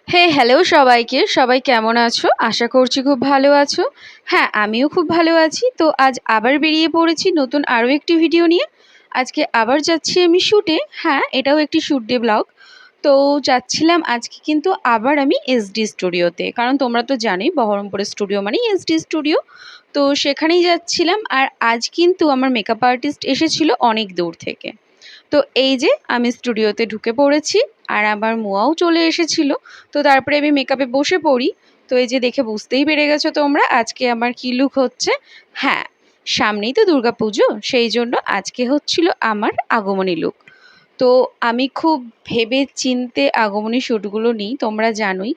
Hello সবাইকে। সবাই কেমন আছো? আশা করছি খুব ভালো আছো। হ্যাঁ, আমিও খুব ভালো আছি। তো আজ আবার বেরিয়ে পড়েছি নতুন আরও একটি ভিডিও নিয়ে। আজকে আবার যাচ্ছি আমি শ্যুটে। হ্যাঁ, এটাও একটি শ্যুট ডে ব্লগ। তো যাচ্ছিলাম আজকে কিন্তু আবার আমি এসডি স্টুডিওতে। কারণ তোমরা তো জানোই বহরমপুরের স্টুডিও মানেই এসডি স্টুডিও। তো সেখানেই যাচ্ছিলাম। আর আজ কিন্তু আমার মেকআপ আর্টিস্ট এসেছিল অনেক দূর থেকে। তো এই যে আমি স্টুডিওতে ঢুকে পড়েছি আর আমার মুয়াও চলে এসেছিল। তো তারপরে আমি মেকআপে বসে পড়ি। তো এই যে দেখে বুঝতেই পেরে গেছো তোমরা আজকে আমার কি লুক হচ্ছে। হ্যাঁ, সামনেই তো দুর্গাপুজো, সেই জন্য আজকে হচ্ছিল আমার আগমনী লুক। তো আমি খুব ভেবে চিন্তে আগমনী শ্যুটগুলো নিই, তোমরা জানোই।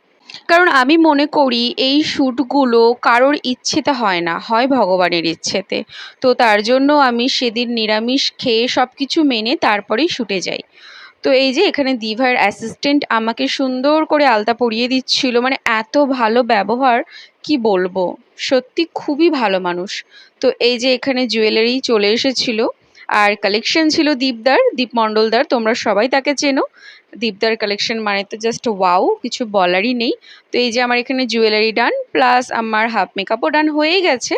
কারণ আমি মনে করি এই শ্যুটগুলো কারোর ইচ্ছেতে হয় না, হয় ভগবানের ইচ্ছেতে। তো তার জন্য আমি সেদিন নিরামিষ খেয়ে সব কিছু মেনে তারপরেই শ্যুটে যাই। তো এই যে এখানে দিভার অ্যাসিস্ট্যান্ট আমাকে সুন্দর করে আলতা পরিয়ে দিচ্ছিল, মানে এত ভালো ব্যবহার, কি বলবো, সত্যি খুবই ভালো মানুষ। তো এই যে এখানে জুয়েলারি চলে এসেছিল আর কালেকশন ছিল দীপদার, দীপ মণ্ডলদার, তোমরা সবাই তাকে চেনো। দীপদার কালেকশন মানে তো জাস্ট ওয়াও, কিছু বলারই নেই। তো এই যে আমার এখানে জুয়েলারি ডান, প্লাস আমার হাফ মেকআপও ডান হয়ে গেছে।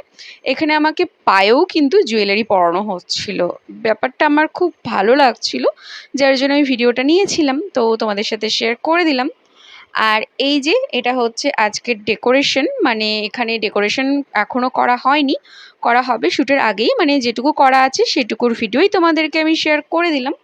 এখানে আমাকে পায়েও কিন্তু জুয়েলারি পরানো হচ্ছিল, ব্যাপারটা আমার খুব ভালো লাগছিল, যার জন্য আমি ভিডিওটা নিয়েছিলাম, তো তোমাদের সাথে শেয়ার করে দিলাম। আর এই যে এটা হচ্ছে আজকের ডেকোরেশন, মানে এখানে ডেকোরেশন এখনও করা হয়নি, করা হবে শ্যুটের আগেই, মানে যেটুকু করা আছে সেটুকুর ভিডিওই তোমাদেরকে আমি শেয়ার করে দিলাম।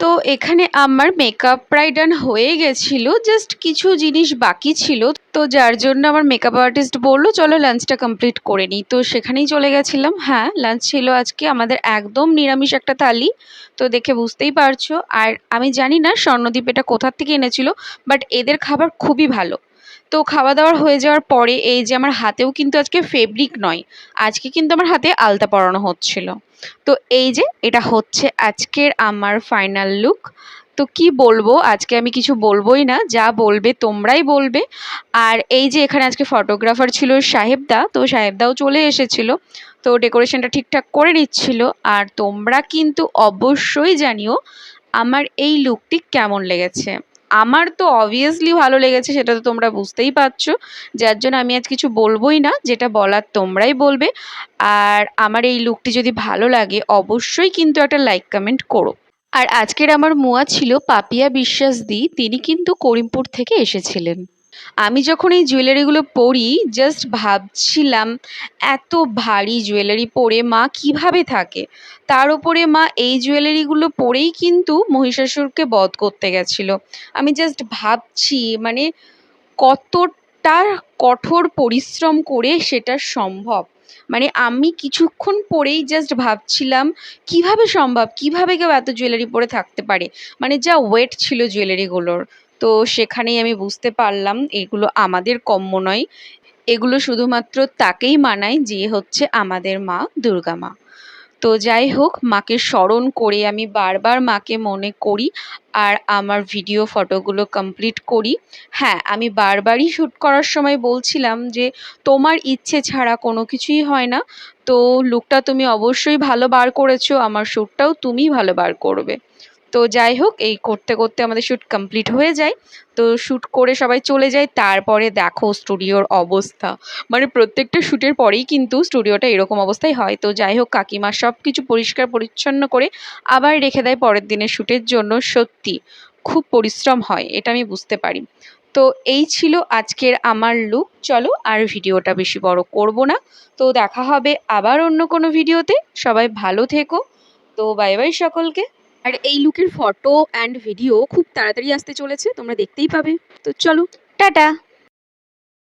তো এখানে আমার মেকআপ প্রায় ডান হয়ে গেছিলো, জাস্ট কিছু জিনিস বাকি ছিল। তো যার জন্য আমার মেকআপ আর্টিস্ট বললো চলো লাঞ্চটা কমপ্লিট করে নিই, তো সেখানেই চলে গেছিলাম। হ্যাঁ, লাঞ্চ ছিল আজকে আমাদের একদম নিরামিষ একটা থালি। তো দেখে বুঝতেই পারছো। আর আমি জানি না স্বর্ণদ্বীপ এটা কোথার থেকে এনেছিল, বাট এদের খাবার খুবই ভালো। তো খাওয়া দাওয়ার হয়ে যাওয়ার পরে এই যে আমার হাতেও কিন্তু আজকে ফেব্রিক নয়, আজকে কিন্তু আমার হাতে আলতা পরানো হচ্ছিল। তো এই যে এটা হচ্ছে আজকের আমার ফাইনাল লুক। তো কি বলবো, আজকে আমি কিছু বলবোই না, যা বলবে তোমরাই বলবে। আর এই যে এখানে আজকে ফটোগ্রাফার ছিল সাহেবদা, তো সাহেবদাও চলে এসেছিল, তো ডেকোরেশনটা ঠিকঠাক করে নিচ্ছিল। আর তোমরা কিন্তু অবশ্যই জানিও আমার এই লুকটি কেমন লেগেছে। আমার তো অবভিয়াসলি ভালো লেগেছে, সেটা তো তোমরা বুঝতেই পারছো, যার জন্য আমি আজ কিছু বলবোই না, যেটা বলার তোমরাই বলবে। আর আমার এই লুকটি যদি ভালো লাগে অবশ্যই কিন্তু একটা লাইক কমেন্ট করো। আর আজকের আমার মুয়া ছিল পাপিয়া বিশ্বাস দি, তিনি কিন্তু করিমপুর থেকে এসেছিলেন। আমি যখন এই জুয়েলারিগুলো পরি জাস্ট ভাবছিলাম এত ভারী জুয়েলারি পরে মা কিভাবে থাকে। তার উপরে মা এই জুয়েলারিগুলো পরেই কিন্তু মহিষাসুরকে বধ করতে গেছিল। আমি জাস্ট ভাবছি মানে কতটা কঠোর পরিশ্রম করে সেটা সম্ভব। মানে আমি কিছুক্ষণ পরেই জাস্ট ভাবছিলাম কিভাবে সম্ভব, কিভাবে কেউ এত জুয়েলারি পরে থাকতে পারে, মানে যা ওয়েট ছিল জুয়েলারিগুলোর। তো সেখানেই আমি বুঝতে পারলাম এগুলো আমাদের কম্য নয়, এগুলো শুধুমাত্র তাকেই মানায় যে হচ্ছে আমাদের মা দুর্গা মা। তো যাই হোক, মাকে স্মরণ করে আমি বারবার মাকে মনে করি আর আমার ভিডিও ফটোগুলো কমপ্লিট করি। হ্যাঁ, আমি বারবারই শ্যুট করার সময় বলছিলাম যে তোমার ইচ্ছে ছাড়া কোনো কিছুই হয় না। তো লুকটা তুমি অবশ্যই ভালো বার করেছো, আমার শ্যুটটাও তুমি ভালো বার করবে। তো যাই হোক, এই করতে করতে আমাদের শ্যুট কমপ্লিট হয়ে যায়। তো শ্যুট করে সবাই চলে যায়, তারপরে দেখো স্টুডিওর অবস্থা, মানে প্রত্যেকটা শ্যুটের পরেই কিন্তু স্টুডিওটা এরকম অবস্থায় হয়। তো যাই হোক, কাকিমা সব কিছু পরিষ্কার পরিচ্ছন্ন করে আবার রেখে দেয় পরের দিনের শ্যুটের জন্য। সত্যি খুব পরিশ্রম হয়, এটা আমি বুঝতে পারি। তো এই ছিল আজকের আমার লুক। চলো আর ভিডিওটা বেশি বড় করব না, তো দেখা হবে আবার অন্য কোনো ভিডিওতে। সবাই ভালো থেকো। তো বাই বাই সকলকে। আর এই লুকের ফটো অ্যান্ড ভিডিও খুব তাড়াতাড়ি আসতে চলেছে, তোমরা দেখতেই পাবে। তো চলো, টাটা।